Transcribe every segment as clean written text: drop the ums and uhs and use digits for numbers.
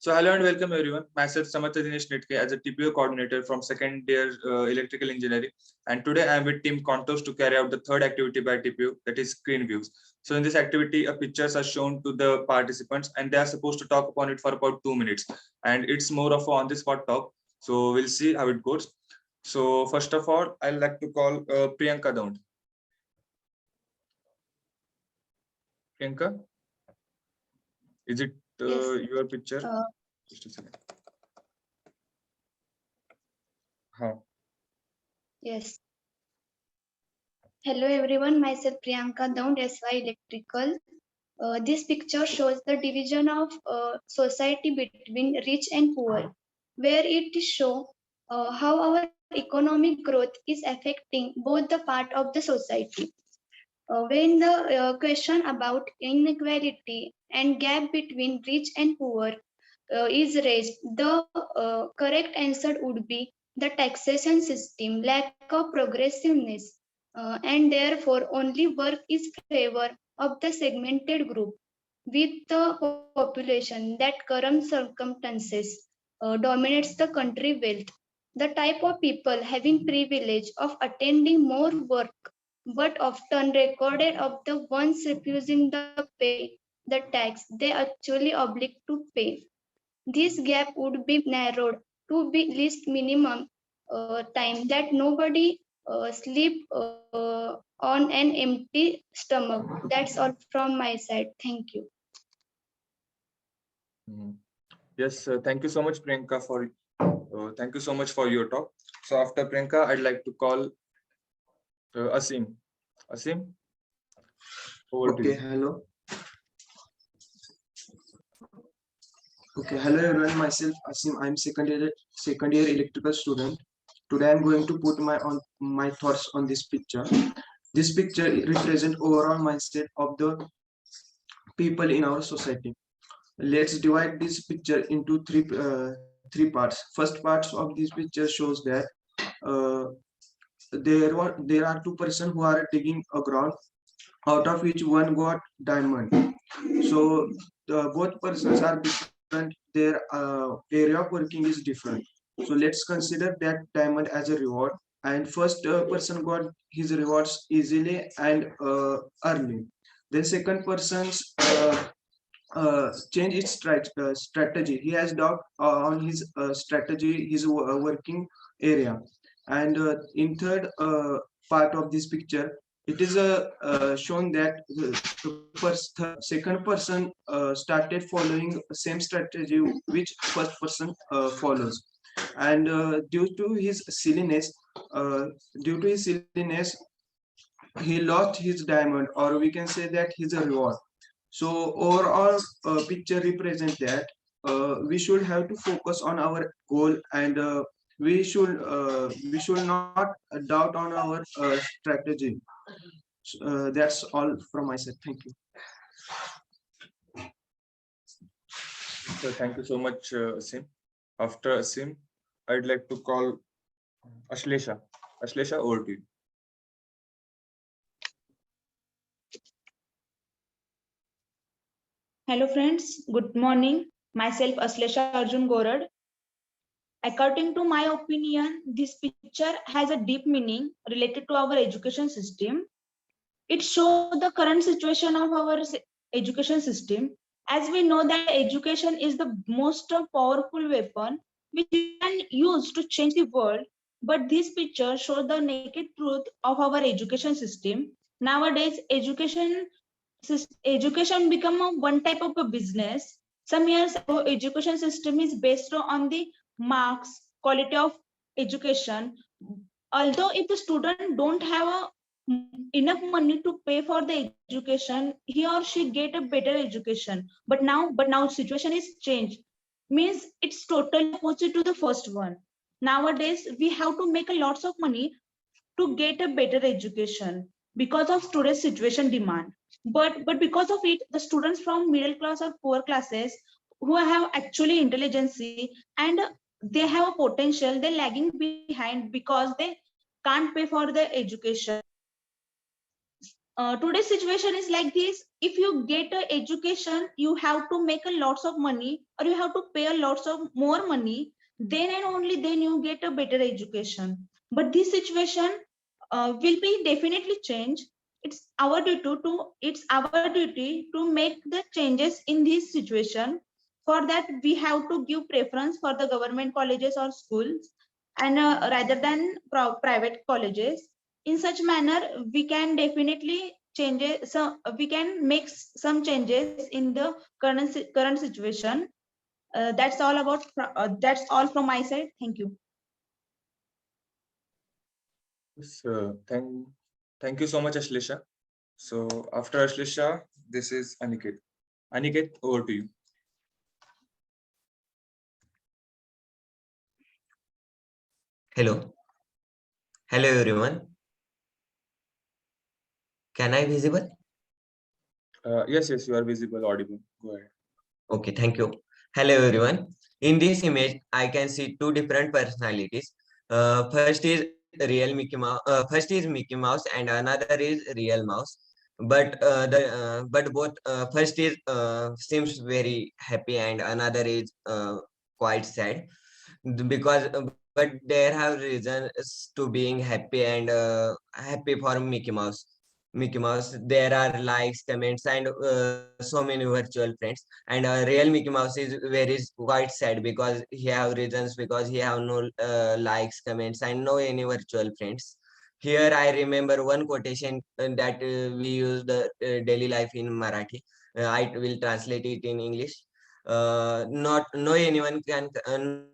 So hello and welcome everyone. Myself Samartha Dinesh Nitke as a TPO coordinator from second year electrical engineering. And today I am with Team Contours to carry out the third activity by TPO, that is screen views. So in this activity, pictures are shown to the participants and they are supposed to talk upon it for about 2 minutes. And it's more of a on the spot talk. So we'll see how it goes. So first of all, I'd like to call Priyanka down. Priyanka, is it Yes. your picture? Just a second. How? Yes. Hello everyone, myself Priyanka Daund, SY Electrical. This picture shows the division of society between rich and poor, where it shows how our economic growth is affecting both the part of the society. When the question about inequality and gap between rich and poor is raised, the correct answer would be the taxation system, lack of progressiveness, and therefore only work is favor of the segmented group with the population that current circumstances dominates the country wealth. The type of people having privilege of attending more work but often recorded of the ones refusing the pay the tax they actually obliged to pay. This gap would be narrowed to be least minimum time that nobody sleep on an empty stomach. That's all from my side. Thank you. Yes, thank you so much, Priyanka, for thank you so much for your talk. So after Priyanka, I'd like to call Asim. Asim, over to you. Hello. Hello everyone. Myself Asim. I'm second year electrical student. Today I'm going to put my thoughts on this picture. This picture represents overall mindset of the people in our society. Let's divide this picture into three parts. First part of this picture shows that uh, there are two persons who are digging a ground, out of which one got diamond. So both persons are different, their area of working is different. So let's consider that diamond as a reward, and first person got his rewards easily and early. Then second person's change its strategy. He has doubt on his strategy, his working area. And in third part of this picture, it is shown that second person started following same strategy which first person follows, and due to his silliness, he lost his diamond, or we can say that he's a reward. So overall picture represents that we should have to focus on our goal, and we should not doubt on our strategy. That's all from my side. Thank you. So thank you so much, Asim. After Asim, I'd like to call Ashlesha. Ashlesha, over to you. Hello friends, good morning. Myself Aslesha Arjun Gorad. According to my opinion, this picture has a deep meaning related to our education system. It shows the current situation of our education system. As we know that education is the most powerful weapon which we can use to change the world. But this picture shows the naked truth of our education system. Nowadays, education become one type of a business. Some years ago, education system is based on the marks, quality of education. Although if the student don't have enough money to pay for the education, he or she get a better education. But now situation is changed. Means it's totally opposite to the first one. Nowadays, we have to make a lots of money to get a better education because of today's situation demand. But because of it, the students from middle class or poor classes who have actually intelligence and they have a potential, they're lagging behind because they can't pay for the education. today's situation is like this. If you get an education, you have to make a lots of money, or you have to pay a lots of more money, then and only then you get a better education. But this situation will be definitely changed. It's our duty to make the changes in this situation. For that, we have to give preference for the government colleges or schools, and rather than private colleges. In such manner, we can definitely changes, so we can make some changes in the current situation. That's all from my side. Thank you. So thank you so much, Ashlisha. So after Ashlisha, this is Aniket. Aniket, over to you. Hello. Hello everyone. Can I visible? Yes, you are visible, audible. Go ahead. Okay, thank you. Hello everyone. In this image, I can see two different personalities. First is Mickey Mouse and another is real mouse. But both first is seems very happy and another is quite sad because but there have reasons to being happy and happy for Mickey Mouse. Mickey Mouse, there are likes, comments, and so many virtual friends. And real Mickey Mouse is very quite sad because he have reasons because he have no likes, comments, and no any virtual friends. Here I remember one quotation that we use the daily life in Marathi. I will translate it in English. Not no anyone can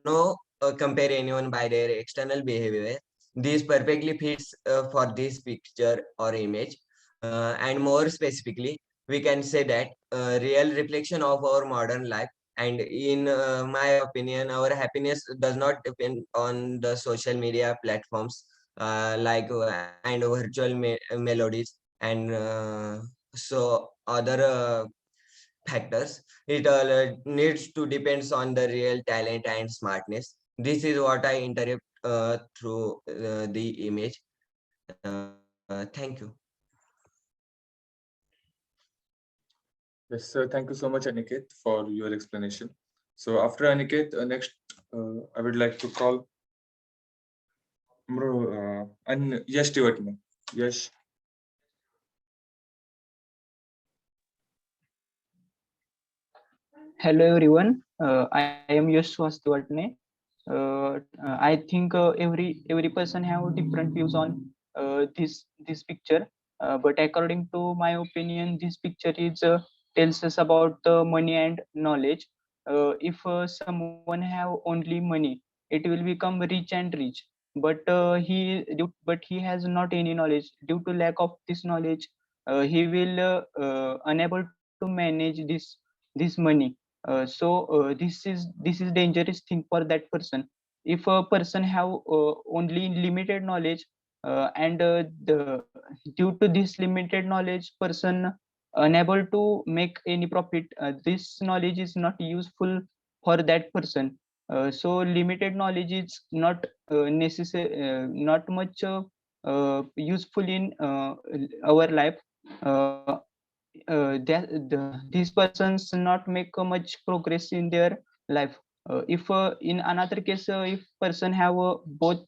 no compare anyone by their external behavior. This perfectly fits for this picture or image. And more specifically, we can say that real reflection of our modern life. And in my opinion, our happiness does not depend on the social media platforms and virtual melodies and so other factors. It all needs to depends on the real talent and smartness. This is what I interpret through the image. Thank you. Yes, sir. Thank you so much, Aniket, for your explanation. So after Aniket, next I would like to call and Yash Tiwatne. Yash. Hello everyone, I am Yash Swasthivatne. I think every person have different views on this picture, but according to my opinion, this picture is tells us about money and knowledge. If someone have only money, it will become rich and rich. But he has not any knowledge. Due to lack of this knowledge, he will unable to manage this money. This is dangerous thing for that person. If a person have only limited knowledge, due to this limited knowledge, person unable to make any profit, this knowledge is not useful for that person. So limited knowledge is not necessary, not much useful in our life. uh, these persons not make much progress in their life. If in another case, if person have both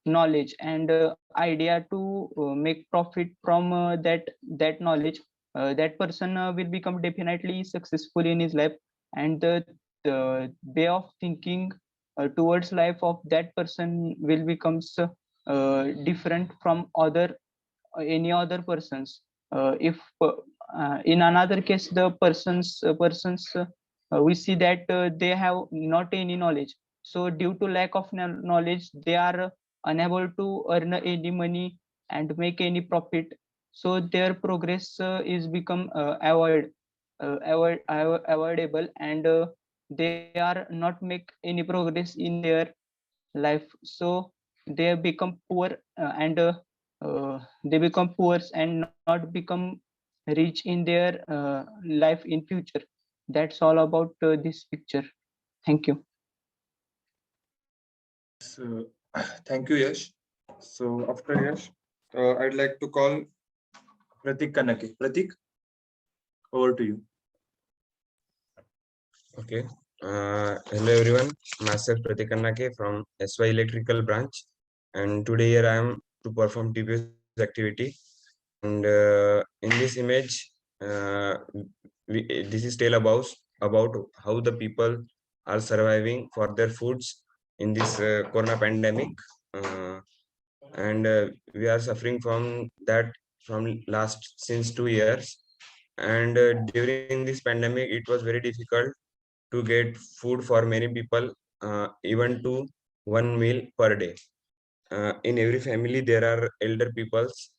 knowledge and idea to make profit from that knowledge, that person will become definitely successful in his life. And the way of thinking towards life of that person will becomes different from other any other persons. If in another case, the persons we see that they have not any knowledge. So due to lack of knowledge, they are unable to earn any money and make any profit. So their progress is become avoidable, and they are not make any progress in their life. So they become poor, and they become poor and not become rich in their life in future. That's all about this picture. Thank you. So thank you, Yash. So after Yash, I'd like to call Pratik Kanake. Pratik, over to you. Okay. Hello everyone. Myself Pratik Kannake from SY Electrical branch, and today here I am to perform TPS activity. And in this image, this is tell about how the people are surviving for their foods in this corona pandemic, and we are suffering from that from last since 2 years. And during this pandemic, it was very difficult to get food for many people, even to one meal per day. In every family, there are elder peoples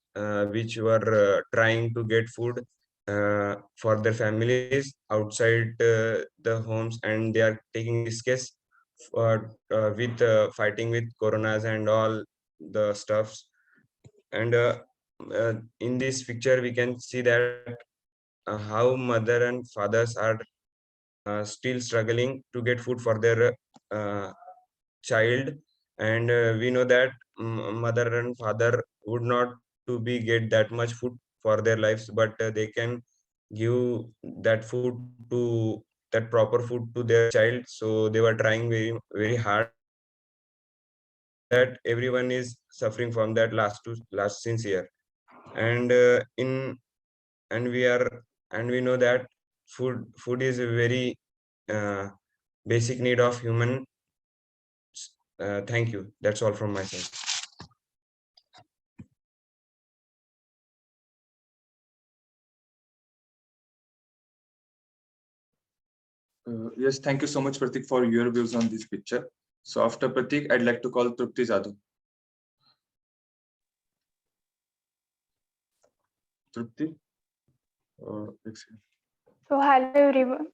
which were trying to get food for their families outside the homes, and they are taking risks with fighting with coronas and all the stuffs. And in this picture, we can see that how mother and fathers are still struggling to get food for their child. And we know that mother and father would not to be get that much food for their lives, but they can give that food to that proper food to their child. So they were trying very hard. That everyone is suffering from that last since year. And in and we are and we know that food is a very uh, basic need of human. Thank you. That's all from my side. Yes, thank you so much, Pratik, for your views on this picture. So after Pratik, I'd like to call Trupti Jadhav. Trupti? Excellent. So hello everyone.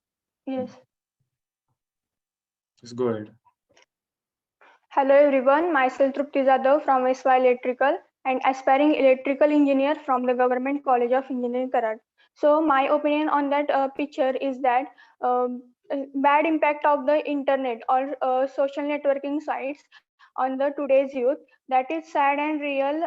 Yes. Just go ahead. Hello everyone. Myself Trupti Jadhav from SY Electrical and aspiring electrical engineer from the Government College of Engineering Karad. So my opinion on that picture is that bad impact of the internet or social networking sites on the today's youth, that is sad and real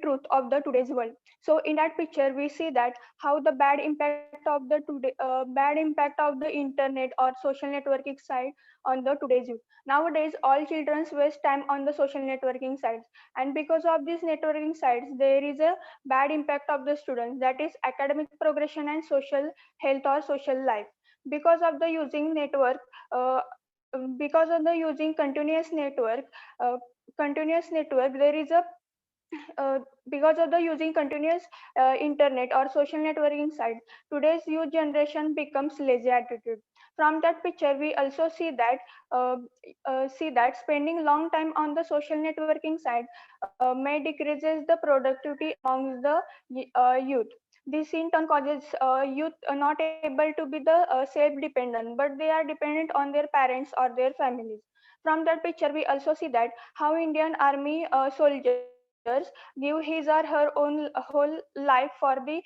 truth of the today's world. So in that picture we see that how the bad impact of the internet or social networking site on the today's youth. Nowadays, all children waste time on the social networking sites, and because of these networking sites, there is a bad impact of the students, that is academic progression and social health or social life. Because of the using network, because of the using continuous network, there is a because of the using continuous internet or social networking sites, today's youth generation becomes lazy attitude. From that picture we also uh, see that spending long time on the social networking site may decreases the productivity amongst the youth. This in turn causes youth not able to be the self dependent, but they are dependent on their parents or their families. From that picture we also see that how Indian army soldiers give his or her own whole life for the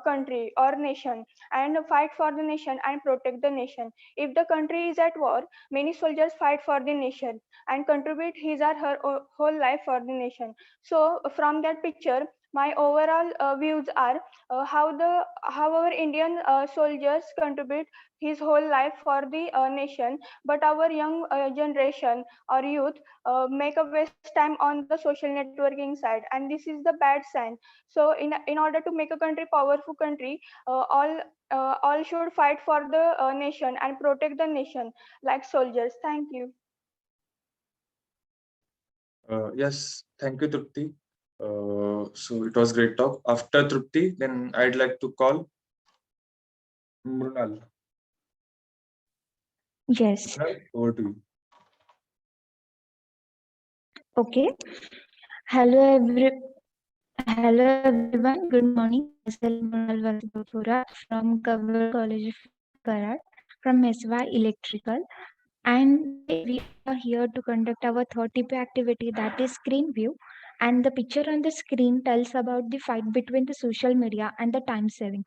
country or nation, and fight for the nation and protect the nation. If the country is at war, many soldiers fight for the nation and contribute his or her whole life for the nation. So from that picture my overall views are how our Indian soldiers contribute his whole life for the nation, but our young generation or youth make a waste time on the social networking side, and this is the bad sign. So in order to make a country powerful country, all should fight for the nation and protect the nation like soldiers. Thank you. Yes, thank you, Trupti. So it was great talk. After Trupti, then I'd like to call Mrunal. Yes. Mrunal, over to you. Okay. Hello, hello everyone. Good morning. Myself Mronal Vasubapura from Cover College of Karad from SY Electrical. And today we are here to conduct our third TP activity, that is screen view. And the picture on the screen tells about the fight between the social media and the time saving.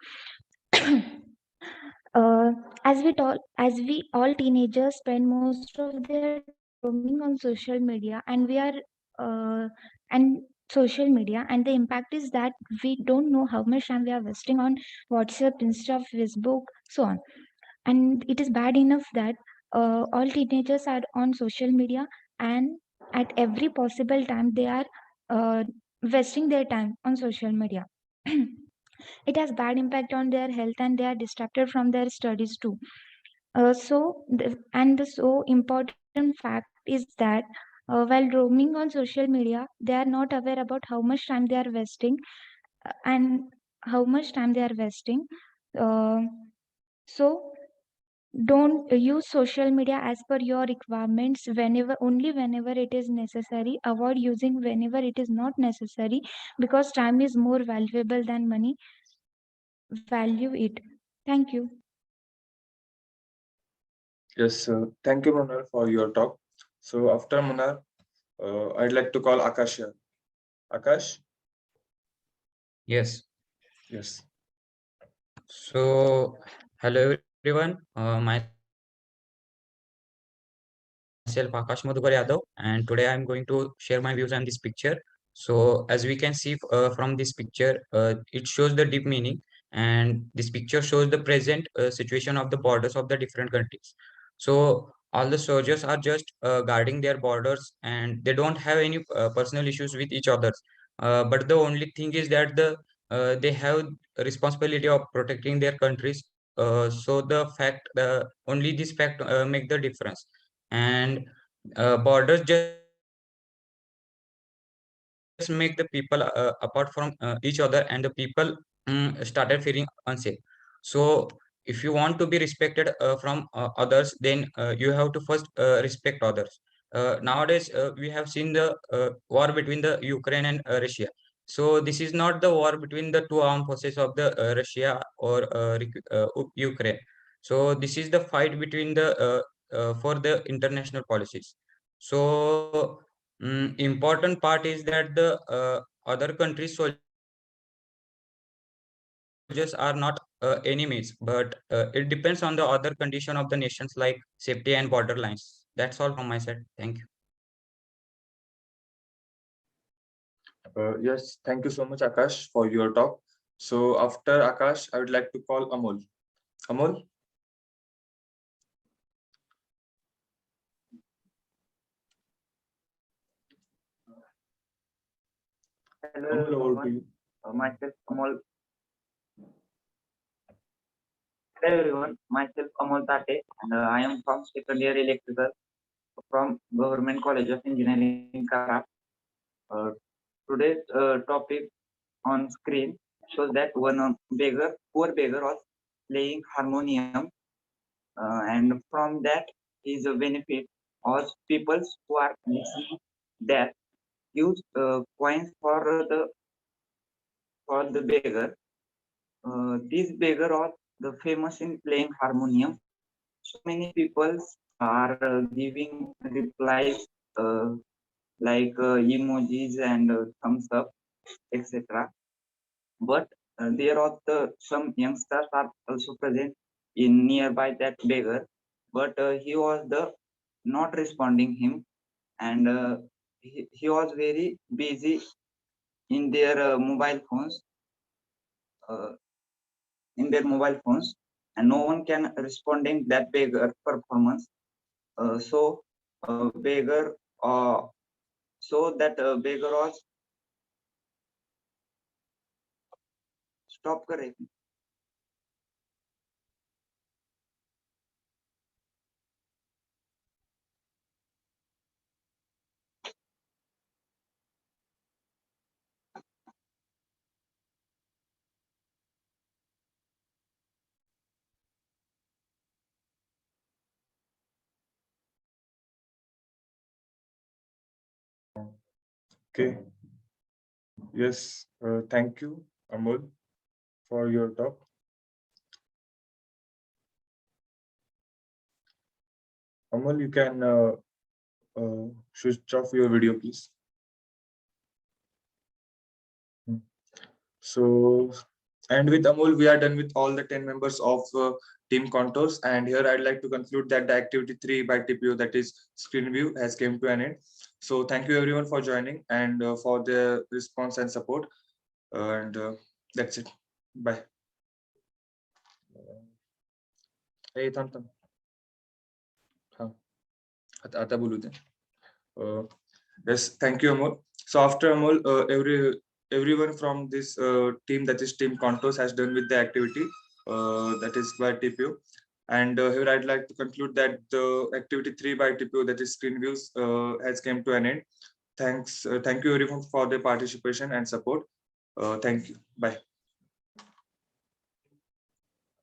As we all teenagers spend most of their time roaming on social media, and we are and social media, and the impact is that we don't know how much time we are wasting on WhatsApp, Insta, Facebook, so on. And it is bad enough that all teenagers are on social media, and at every possible time they are uh, wasting their time on social media. It has bad impact on their health, and they are distracted from their studies too. The so important fact is that while roaming on social media, they are not aware about how much time they are wasting, and how much time they are wasting. Uh, so don't use social media as per your requirements, whenever it is necessary. Avoid using whenever it is not necessary, because time is more valuable than money. Value it. Thank you. Yes, thank you, Munal, for your talk. So after Munal, I'd like to call Akash here. Akash? Yes. Yes. So, hello everyone. Myself Akash Madhukar Yadav, and today I'm going to share my views on this picture. So, as we can see from this picture, it shows the deep meaning, and this picture shows the present situation of the borders of the different countries. So, all the soldiers are just guarding their borders, and they don't have any personal issues with each other. But the only thing is that they have a responsibility of protecting their countries. So the fact, only this fact make the difference, and borders just make the people apart from each other, and the people started feeling unsafe. So if you want to be respected from others, then you have to first respect others. Nowadays we have seen the war between the Ukraine and Russia. So this is not the war between the two armed forces of the Russia or Ukraine. So this is the fight between the for the international policies. So important part is that the other countries soldiers are not enemies, but it depends on the other condition of the nations, like safety and border lines. That's all from my side. Thank you. Yes, thank you so much, Akash, for your talk. So after Akash, I would like to call Amol. Amol? Hello Amol, over to everyone. you. Myself Amol. Hello everyone. Myself Amol Tate, and I am from second year electrical from Government College of Engineering, Karat. Uh, Today's topic on screen shows that one poor beggar, was playing harmonium, and from that is a benefit. Or people who are listening that use coins for the beggar. This beggar was the famous in playing harmonium. So many people are giving replies like emojis and thumbs up, etc. But there are some youngsters are also present in nearby that beggar, but he was the not responding him, and he was very busy in their mobile phones. Uh, in their mobile phones, and no one can responding that beggar performance. So beggar so that beggar was stop correct. Okay. Yes, thank you, Amol, for your talk. Amol, you can switch off your video, please. So, and with Amol, we are done with all the 10 members of team Contours. And here I'd like to conclude that the activity 3 by TPU, that is screen view, has came to an end. So thank you everyone for joining and for the response and support. And that's it. Bye. Hey, थांब. आता बोलू दे. Yes, thank you, Amol. So after Amol, everyone from this team, that is team Contours, has done with the activity that is by TPU. And here I'd like to conclude that the activity 3 by TPU, that is screen views, has come to an end. Thank you everyone for their participation and support. Thank you. Bye.